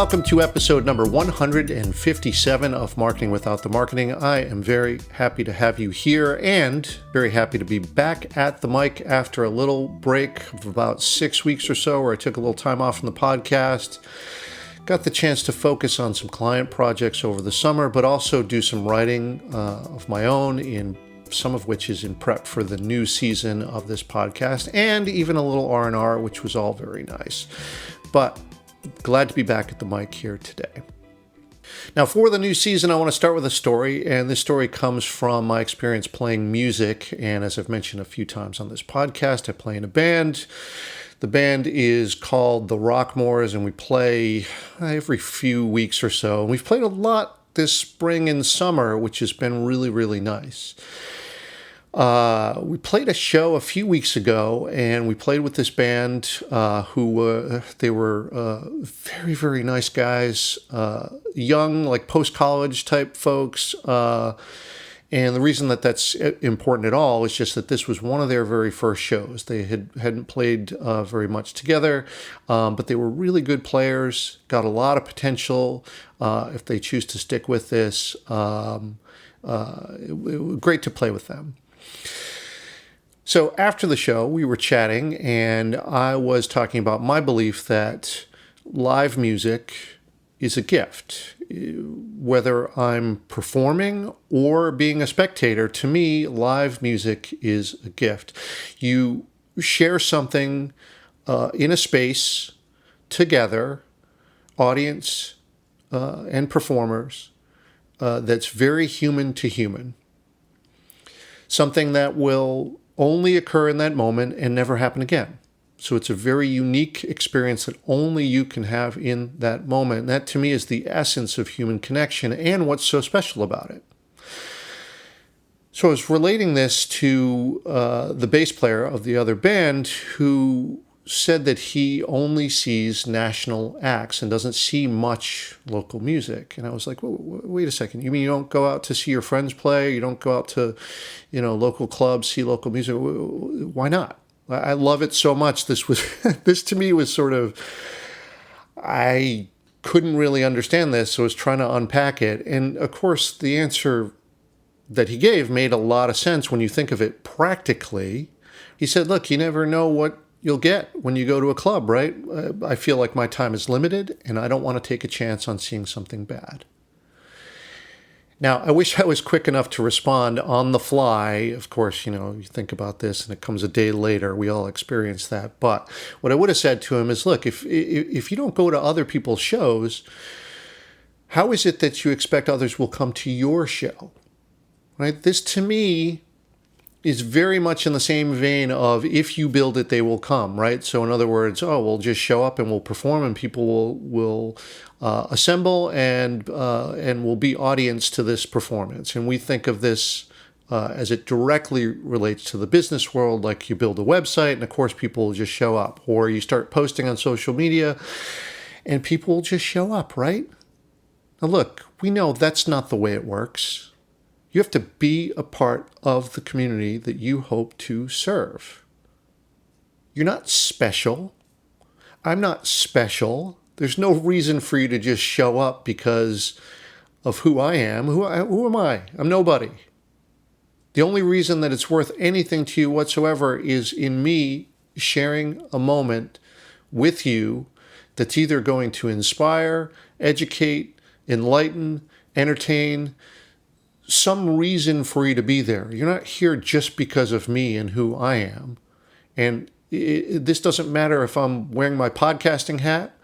Welcome to episode number 157 of Marketing Without the Marketing. I am very happy to have you here and very happy to be back at the mic after a little break of about 6 weeks or so where I took a little time off from the podcast. Got the chance to focus on some client projects over the summer, but also do some writing of my own, in some of which is in prep for the new season of this podcast, and even a little R&R, which was all very nice. But glad to be back at the mic here today. Now, for the new season, I want to start with a story, and this story comes from my experience playing music. And as I've mentioned a few times on this podcast, I play in a band. The band is called the Rockmores, and we play every few weeks or so. And we've played a lot this spring and summer, which has been really, really nice. We played a show a few weeks ago, and we played with this band who they were very, very nice guys, young, like post-college type folks. And the reason that that's important at all is just that this was one of their very first shows. They hadn't played very much together, but they were really good players, got a lot of potential if they choose to stick with this. It was great to play with them. So after the show, we were chatting, and I was talking about my belief that live music is a gift. Whether I'm performing or being a spectator, to me, live music is a gift. You share something in a space together, audience and performers, that's very human to human. Something that will only occur in that moment and never happen again. So it's a very unique experience that only you can have in that moment. And that, to me, is the essence of human connection and what's so special about it. So I was relating this to the bass player of the other band, who said that he only sees national acts and doesn't see much local music. And I was like, well, wait a second. You mean you don't go out to see your friends play? You don't go out to, local clubs, see local music? Why not? I love it so much. This to me was sort of, I couldn't really understand this, so I was trying to unpack it. And of course, the answer that he gave made a lot of sense when you think of it practically. He said, look, you never know what you'll get when you go to a club, right? I feel like my time is limited, and I don't want to take a chance on seeing something bad. Now, I wish I was quick enough to respond on the fly. Of course, you think about this and it comes a day later. We all experience that. But what I would have said to him is, look, if you don't go to other people's shows, how is it that you expect others will come to your show? Right? This, to me, is very much in the same vein of if you build it, they will come, right? So in other words, we'll just show up and we'll perform, and people will assemble and will be audience to this performance. And we think of this as it directly relates to the business world, like you build a website and of course people will just show up, or you start posting on social media and people will just show up, right? Now look, we know that's not the way it works. You have to be a part of the community that you hope to serve. You're not special. I'm not special. There's no reason for you to just show up because of who I am. Who am I? I'm nobody. The only reason that it's worth anything to you whatsoever is in me sharing a moment with you that's either going to inspire, educate, enlighten, entertain, some reason for you to be there. You're not here just because of me and who I am. And this doesn't matter if I'm wearing my podcasting hat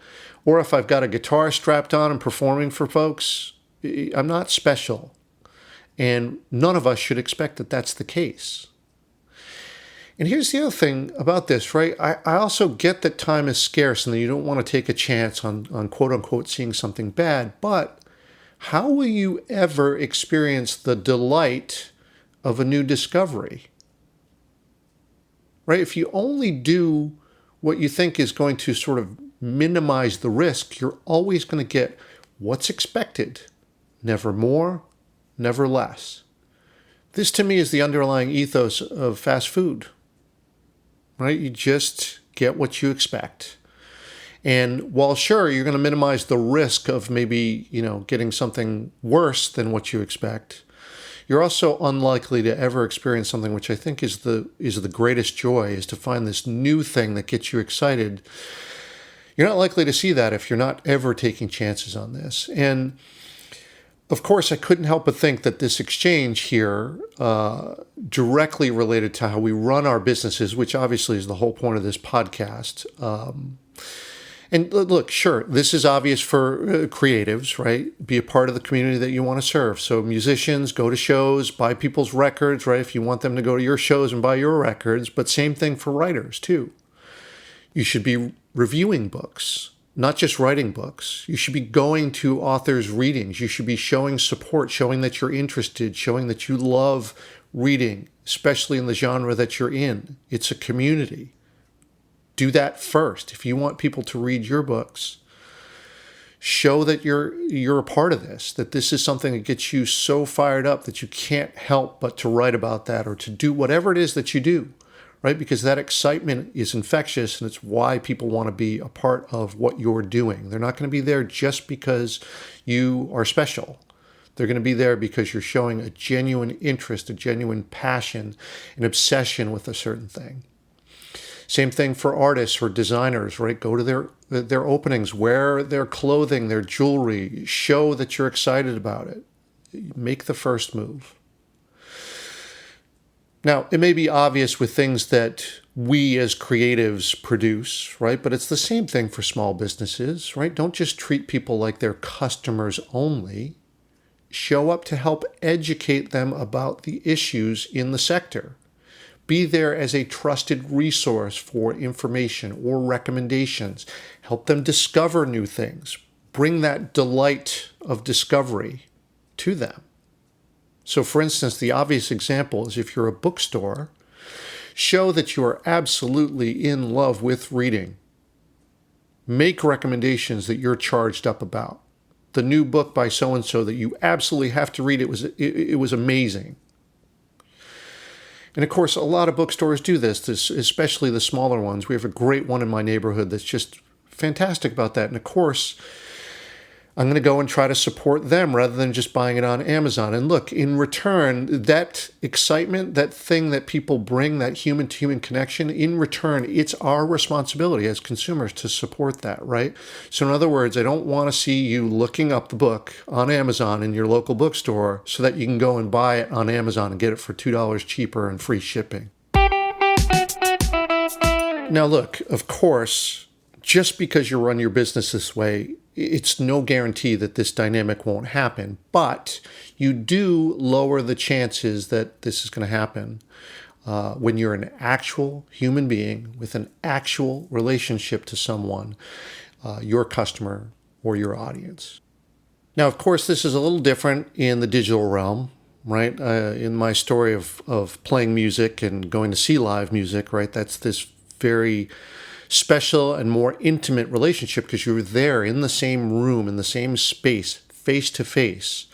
or if I've got a guitar strapped on and performing for folks. I'm not special. And none of us should expect that that's the case. And here's the other thing about this, right? I also get that time is scarce and that you don't want to take a chance on quote unquote seeing something bad, but how will you ever experience the delight of a new discovery? Right? If you only do what you think is going to sort of minimize the risk, you're always going to get what's expected. Never more, never less. This to me is the underlying ethos of fast food. Right? You just get what you expect. And while sure, you're going to minimize the risk of maybe, getting something worse than what you expect, you're also unlikely to ever experience something which I think is the greatest joy, is to find this new thing that gets you excited. You're not likely to see that if you're not ever taking chances on this. And of course, I couldn't help but think that this exchange here directly related to how we run our businesses, which obviously is the whole point of this podcast. And look, sure, this is obvious for creatives, right? Be a part of the community that you want to serve. So musicians, go to shows, buy people's records, right? If you want them to go to your shows and buy your records. But same thing for writers, too. You should be reviewing books, not just writing books. You should be going to authors' readings. You should be showing support, showing that you're interested, showing that you love reading, especially in the genre that you're in. It's a community. Do that first. If you want people to read your books, show that you're a part of this, that this is something that gets you so fired up that you can't help but to write about that or to do whatever it is that you do, right? Because that excitement is infectious, and it's why people want to be a part of what you're doing. They're not going to be there just because you are special. They're going to be there because you're showing a genuine interest, a genuine passion, an obsession with a certain thing. Same thing for artists or designers, right? Go to their openings, wear their clothing, their jewelry, show that you're excited about it. Make the first move. Now, it may be obvious with things that we as creatives produce, right? But it's the same thing for small businesses, right? Don't just treat people like they're customers only. Show up to help educate them about the issues in the sector. Be there as a trusted resource for information or recommendations. Help them discover new things. Bring that delight of discovery to them. So, for instance, the obvious example is if you're a bookstore, show that you are absolutely in love with reading. Make recommendations that you're charged up about. The new book by so-and-so that you absolutely have to read, it was amazing. And of course, a lot of bookstores do this, especially the smaller ones. We have a great one in my neighborhood that's just fantastic about that. And of course, I'm going to go and try to support them rather than just buying it on Amazon. And look, in return, that excitement, that thing that people bring, that human-to-human connection, in return, it's our responsibility as consumers to support that, right? So in other words, I don't want to see you looking up the book on Amazon in your local bookstore so that you can go and buy it on Amazon and get it for $2 cheaper and free shipping. Now look, of course, just because you run your business this way, it's no guarantee that this dynamic won't happen, but you do lower the chances that this is going to happen when you're an actual human being with an actual relationship to someone, your customer or your audience. Now, of course, this is a little different in the digital realm, right? In my story of playing music and going to see live music, right? That's this very special and more intimate relationship because you're there in the same room, in the same space, face to face.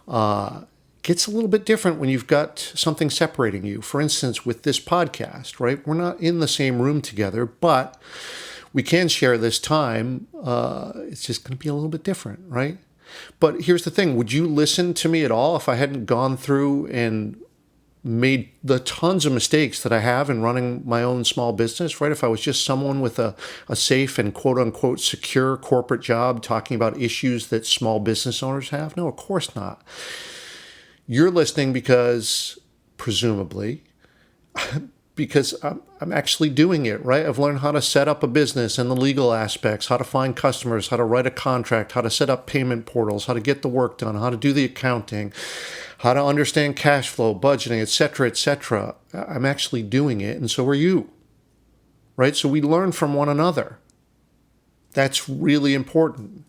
Gets a little bit different when you've got something separating you. For instance, with this podcast, right? We're not in the same room together, but we can share this time. It's just going to be a little bit different, right? But here's the thing. Would you listen to me at all if I hadn't gone through and made the tons of mistakes that I have in running my own small business, right? If I was just someone with a safe and quote unquote secure corporate job talking about issues that small business owners have? No, of course not. You're listening because, presumably, because I'm actually doing it, right? I've learned how to set up a business and the legal aspects, how to find customers, how to write a contract, how to set up payment portals, how to get the work done, how to do the accounting, how to understand cash flow, budgeting, et cetera, et cetera. I'm actually doing it, and so are you, right? So we learn from one another. That's really important,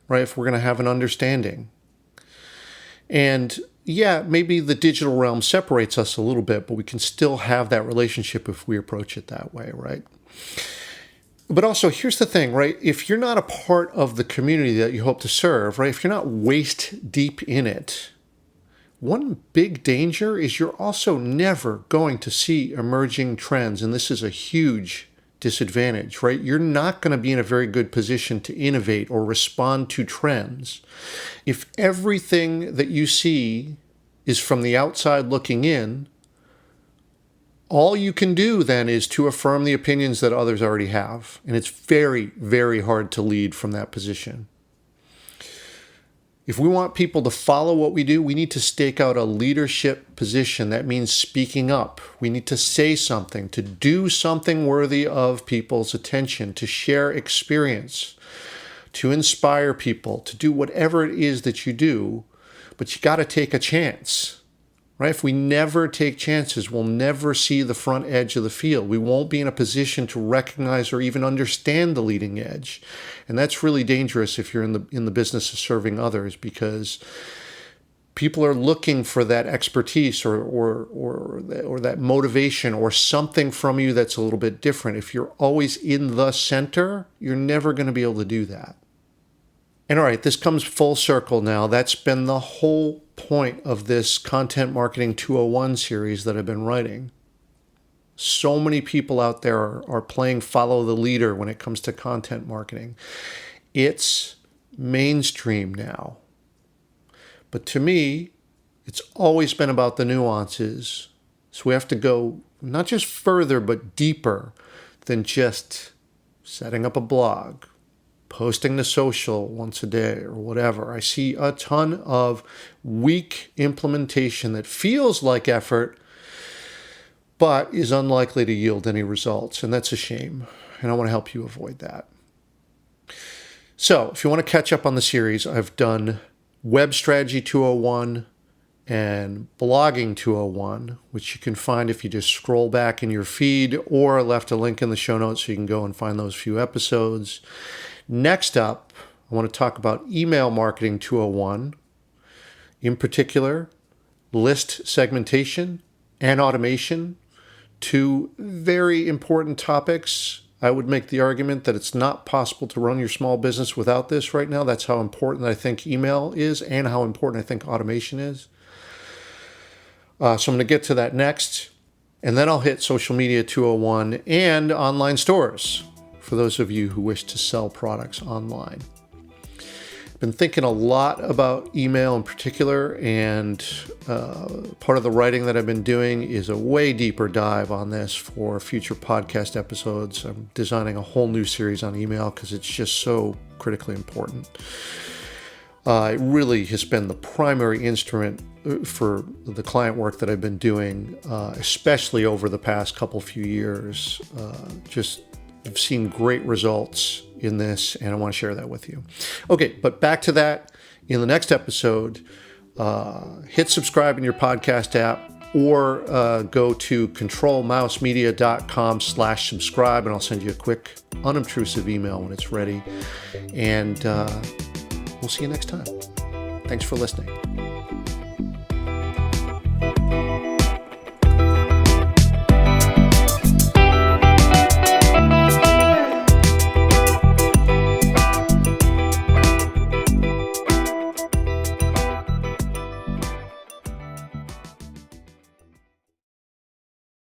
right? If we're going to have an understanding. And yeah, maybe the digital realm separates us a little bit, but we can still have that relationship if we approach it that way, right? But also, here's the thing, right? If you're not a part of the community that you hope to serve, right? If you're not waist deep in it, one big danger is you're also never going to see emerging trends. And this is a huge disadvantage, right? You're not going to be in a very good position to innovate or respond to trends if everything that you see is from the outside looking in. All you can do then is to affirm the opinions that others already have. And it's very, very hard to lead from that position. If we want people to follow what we do, we need to stake out a leadership position. That means speaking up. We need to say something, to do something worthy of people's attention, to share experience, to inspire people, to do whatever it is that you do. But you got to take a chance, right? If we never take chances, we'll never see the front edge of the field. We won't be in a position to recognize or even understand the leading edge. And that's really dangerous if you're in the business of serving others, because people are looking for that expertise or that motivation or something from you that's a little bit different. If you're always in the center, you're never going to be able to do that. And all right, this comes full circle now. That's been the whole point of this Content Marketing 201 series that I've been writing. So many people out there are playing follow the leader when it comes to content marketing. It's mainstream now. But to me, it's always been about the nuances. So we have to go not just further, but deeper than just setting up a blog, posting to social once a day or whatever. I see a ton of weak implementation that feels like effort, but is unlikely to yield any results. And that's a shame. And I want to help you avoid that. So if you want to catch up on the series, I've done Web Strategy 201 and Blogging 201, which you can find if you just scroll back in your feed, or I left a link in the show notes so you can go and find those few episodes. Next up, I want to talk about Email Marketing 201, in particular, list segmentation and automation, two very important topics. I would make the argument that it's not possible to run your small business without this right now. That's how important I think email is and how important I think automation is. So I'm going to get to that next. And then I'll hit Social Media 201 and online stores for those of you who wish to sell products online. Been thinking a lot about email in particular, and part of the writing that I've been doing is a way deeper dive on this for future podcast episodes. I'm designing a whole new series on email because it's just so critically important. It really has been the primary instrument for the client work that I've been doing, especially over the past few years. I've seen great results in this, and I want to share that with you. Okay, but back to that. In the next episode, hit subscribe in your podcast app, or go to controlmousemedia.com/subscribe, and I'll send you a quick, unobtrusive email when it's ready. And we'll see you next time. Thanks for listening.